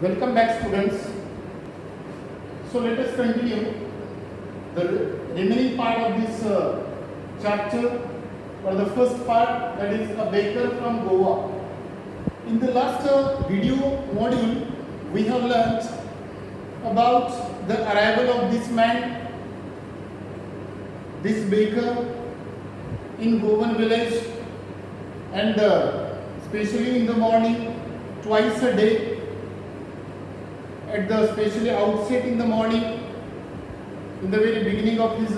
Welcome back, students. So let us continue the remaining part of this chapter, or the first part, that is a baker from Goa. In the last video module, we have learnt about the arrival of this man, this baker, in Goan village, and especially in the morning, twice a day, at the especially outset in the morning, in the very beginning of his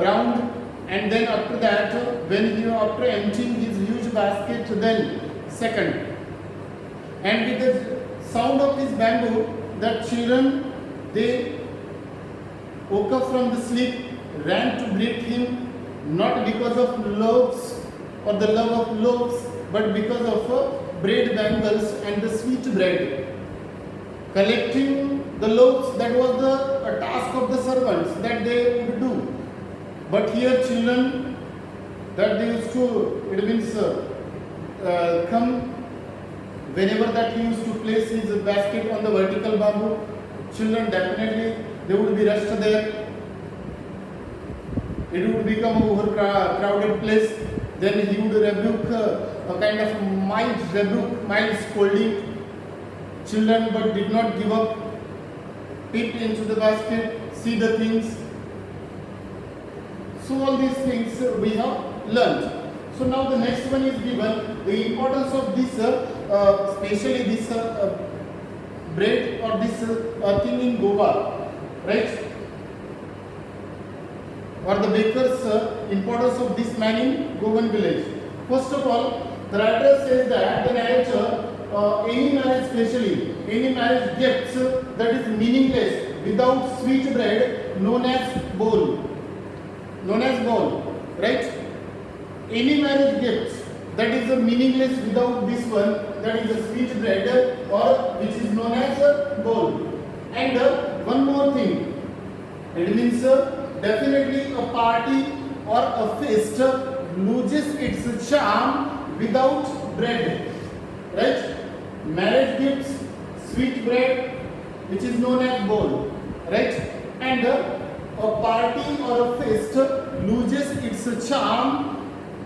round, and then after that, when he after emptying his huge basket, then second, and with the sound of his bamboo, the children, they woke up from the sleep, ran to greet him, not because of loaves or the love of loaves, but because of bread bangles and the sweet bread. Collecting the loaves, that was the task of the servants that they would do. But here children, that they used to, it means come whenever that he used to place his basket on the vertical bamboo, children definitely they would be rushed there. It would become an overcrowded place. Then he would rebuke a kind of mild rebuke, mild scolding children, but did not give up. Peeped into the basket, see the things. So all these things we have learnt. So now the next one is given the importance of this, especially this bread or this thing in Goa, right? Or the baker's importance of this man in Goan village. First of all, the writer says that the narrator, any marriage, especially any marriage gifts that is meaningless without sweet bread, known as bowl, right? Any marriage gifts that is meaningless without this one, that is a sweet bread, or which is known as a bowl. And one more thing, it means definitely a party or a feast loses its charm without bread, right? Marriage gifts, sweet bread, which is known as bowl, right? And a party or a feast loses its charm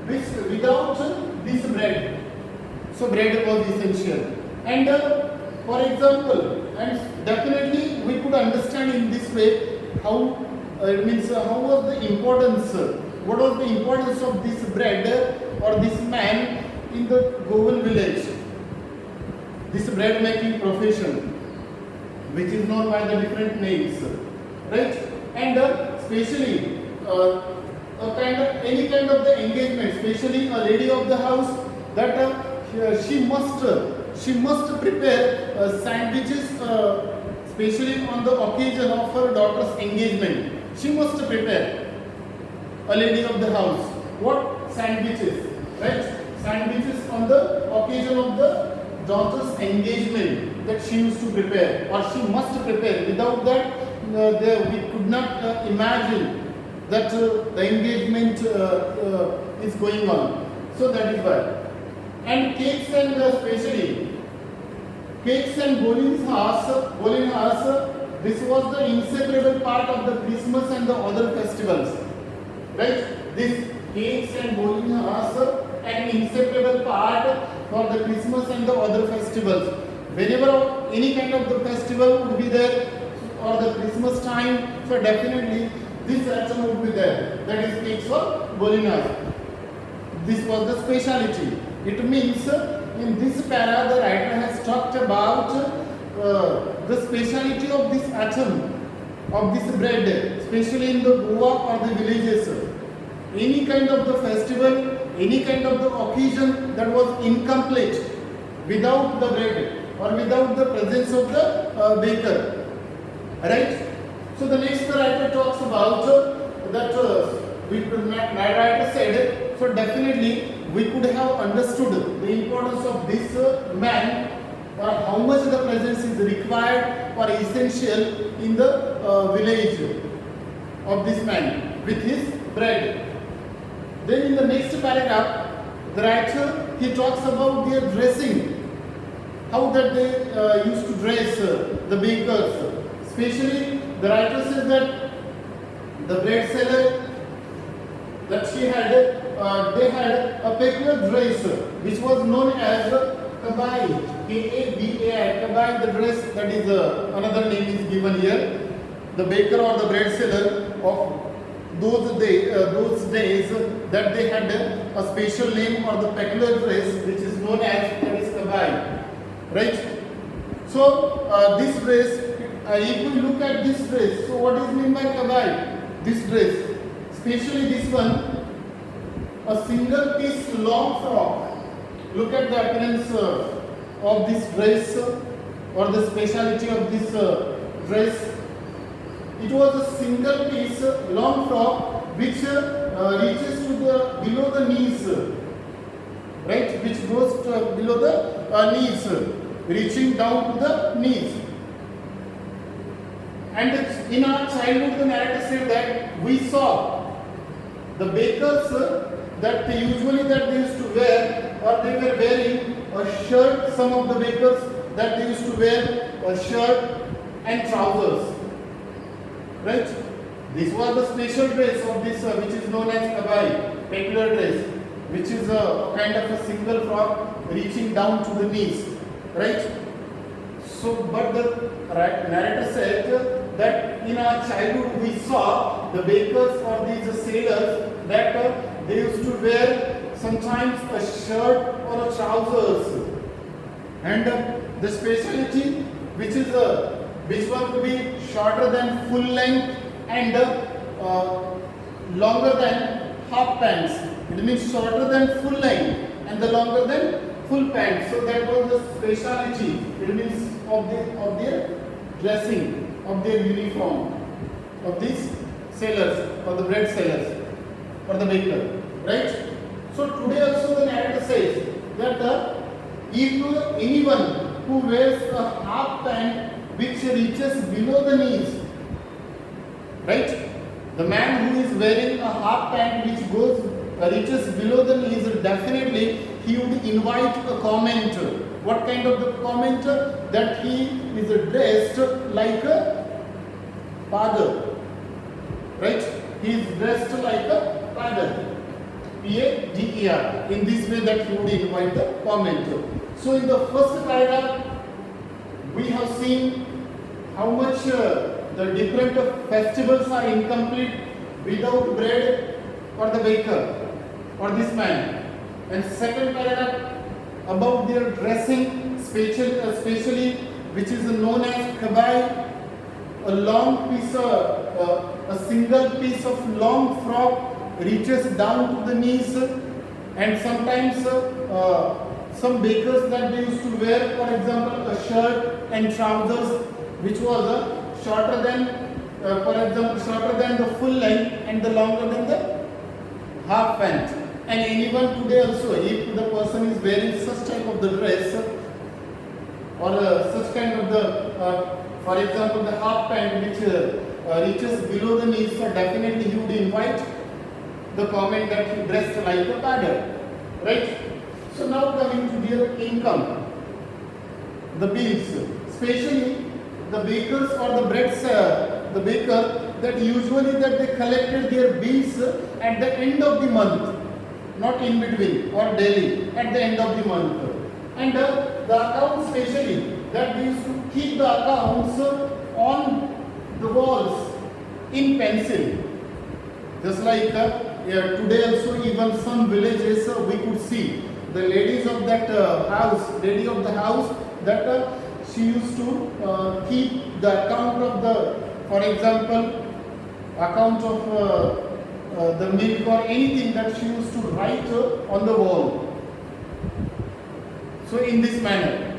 without this bread. So bread was essential. And for example, and definitely we could understand in this way how it means how was the importance, what was the importance of this bread or this man in the Goan village, this bread making profession, which is known by the different names, right? And especially a kind of any kind of the engagement, especially a lady of the house, that she must prepare sandwiches, especially on the occasion of her daughter's engagement. She must prepare, a lady of the house, what? Sandwiches, right? Sandwiches on the occasion of the daughter's engagement that she used to prepare, or she must prepare. Without that, we could not imagine that the engagement is going on. So that is why. And cakes, and especially cakes and Bolinhas, this was the inseparable part of the Christmas and the other festivals, right? This cakes and Bolinhas, an inseparable part for the Christmas and the other festivals. Whenever any kind of the festival would be there, or the Christmas time, so definitely this item would be there. That is cakes or Bolinhas. This was the speciality. It means in this para the writer has talked about the speciality of this atom, of this bread, especially in the Goa or the villages. Any kind of the festival, any kind of the occasion that was incomplete without the bread or without the presence of the baker, right? So the next the writer talks about that we could not, writer said, so definitely we could have understood the importance of this man, or how much the presence is required or essential in the village of this man with his bread. Then in the next paragraph, the writer, he talks about their dressing. how that they used to dress the bakers. Especially the writer says that the bread seller that she had, they had a peculiar dress which was known as kabai, K-A-B-A-I, kabai, the dress, that is another name is given here. The baker or the bread seller of those days that they had a special name or the peculiar dress which is known as, that is kabai, right? So this dress, if we look at this dress, so what is meant by kabai? This dress, especially this one, a single piece long frock. Look at the appearance of this dress or the speciality of this dress. It was a single piece long frock which reaches to the below the knees, right? Which goes to below the knees, reaching down to the knees. And in our childhood, the narrator said that we saw the bakers that they usually that they used to wear, or they were wearing a shirt. Some of the bakers that they used to wear a shirt and trousers. Right? This was the special dress of this, which is known as kabai, peculiar dress, which is a kind of a single frock reaching down to the knees. Right? So, but the narrator said that in our childhood we saw the bakers or these sailors that they used to wear sometimes a shirt or a trousers, and the speciality which is which one to be shorter than full length and longer than half pants. It means shorter than full length and the longer than full pants. So that was the speciality. It means of their dressing, of their uniform, of these sailors or the bread sellers or the baker. Right? So today also the narrator says that if anyone who wears a half pant which reaches below the knees, right? The man who is wearing a half pant which reaches below the knees, definitely he would invite a comment. What kind of the comment? That he is dressed like a father, right? He is dressed like a father, P-A-D-E-R. In this way that he would invite the comment. So in the first paragraph, we have seen how much the different festivals are incomplete without bread for the baker or this man. And second paragraph about their dressing, especially which is known as kabai, a long piece, a single piece of long frock reaches down to the knees, and sometimes some bakers that they used to wear, for example, a shirt and trousers which was shorter than, for example, shorter than the full length and the longer than the half pant. And anyone today also, if the person is wearing such type of the dress or such kind of the, for example, the half pant which reaches below the knees, so definitely he would invite the comment that he dressed like a father, right? So now coming to their income, the bills, especially the bakers or the bread seller, the baker that usually that they collected their bills at the end of the month, not in between or daily, at the end of the month. And the accounts especially that they used to keep the accounts on the walls in pencil. Just like today also even some villages we could see the ladies of that lady of the house that she used to keep the account of the, for example, account of the milk or anything that she used to write on the wall. So in this manner.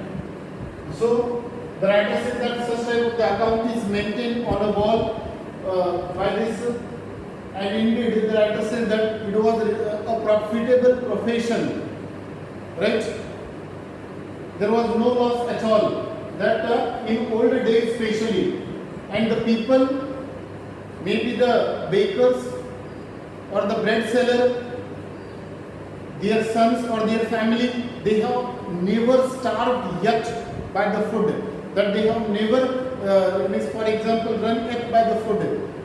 So the writer says that such type of the account is maintained on a wall by this, and indeed the writer says that it was a profitable profession, right? There was no loss at all. That in older days especially, and the people, maybe the bakers or the bread seller, their sons or their family, they have never starved yet by the food, that they have never means for example run yet by the food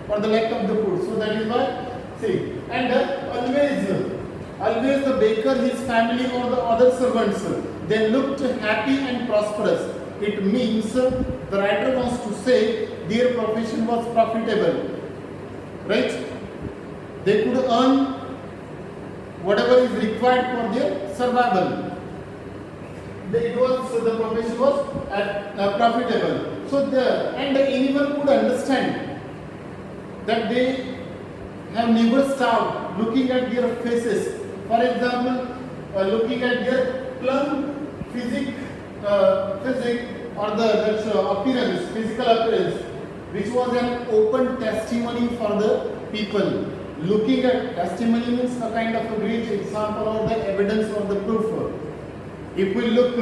or the lack of the food. So that is why, see, and always the baker, his family or the other servants, they looked happy and prosperous. It means the writer wants to say their profession was profitable, right? They could earn whatever is required for their survival. The profession was profitable. So anyone could understand that they have never starved. Looking at their faces, for example, looking at their plump physique or the appearance, physical appearance, which was an open testimony for the people. Looking at testimony means a kind of a great example or the evidence or the proof. If we look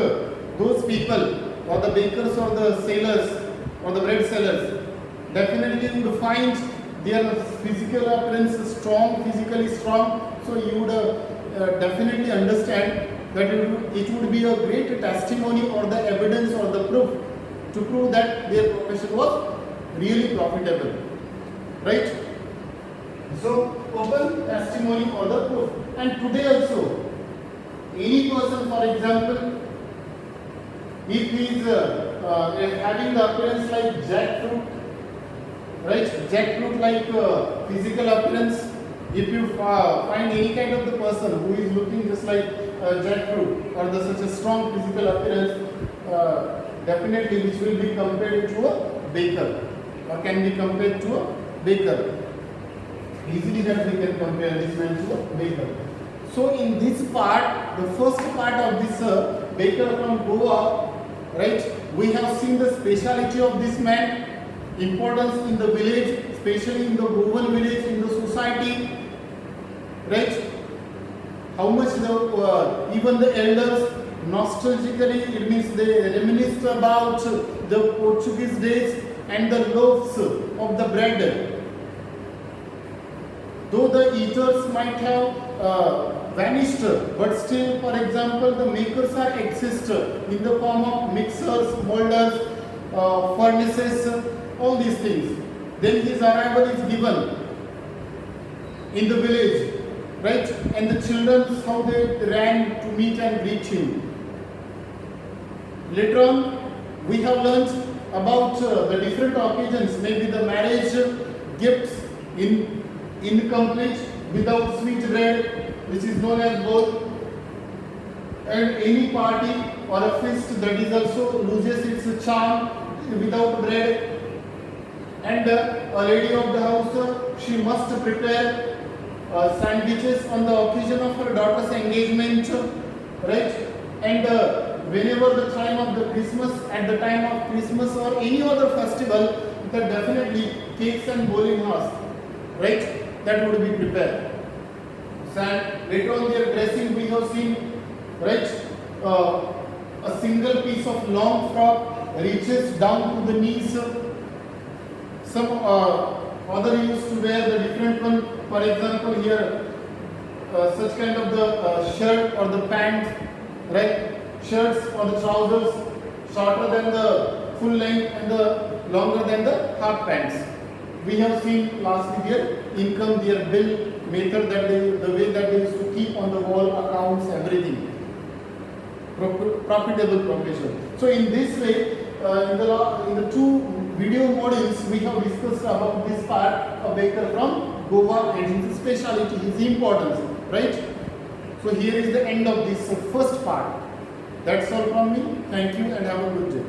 those people or the bakers or the sailors or the bread sellers, definitely you would find their physical appearance strong, physically strong. So you would definitely understand that it would be a great testimony or the evidence or the proof to prove that their profession was really profitable, right? So open testimony or the proof. And today also, any person, for example, if he is having the appearance like jackfruit, right? Jackfruit like physical appearance. If you find any kind of the person who is looking just like jackfruit or such a strong physical appearance, definitely which will be compared to a baker or can be compared to a baker. Easily that we can compare this man to a baker. So in this part, the first part of this baker from Goa, right? We have seen the speciality of this man, importance in the village, especially in the rural village, in the society, right? How much even the elders nostalgically, it means they reminisce about the Portuguese days and the loaves of the bread. Though the eaters might have vanished, but still, for example, the makers are exist in the form of mixers, molders, furnaces, all these things. Then his arrival is given in the village, right? And the children, how they ran to meet and greet him. Later on, we have learned about the different occasions, maybe the marriage gifts incomplete without sweet bread, which is known as bol, and any party or a feast that is also loses its charm without bread. And a lady of the house, she must prepare sandwiches on the occasion of her daughter's engagement, right? And whenever the time of the Christmas, at the time of Christmas or any other festival, that definitely cakes and bowling house, right? That would be prepared. And later on their dressing we have seen, right? A single piece of long frock reaches down to the knees. Some other used to wear the different one. For example, here such kind of the shirt or the pant, right? Shirts or the trousers shorter than the full length and the longer than the half pants. We have seen lastly their income, their bill method, that the way that they used to keep on the wall accounts, everything. Profitable profession. So in this way, in the two video modules, we have discussed about this part, a baker from Goa and his speciality, his importance, right? So here is the end of this first part. That's all from me. Thank you and have a good day.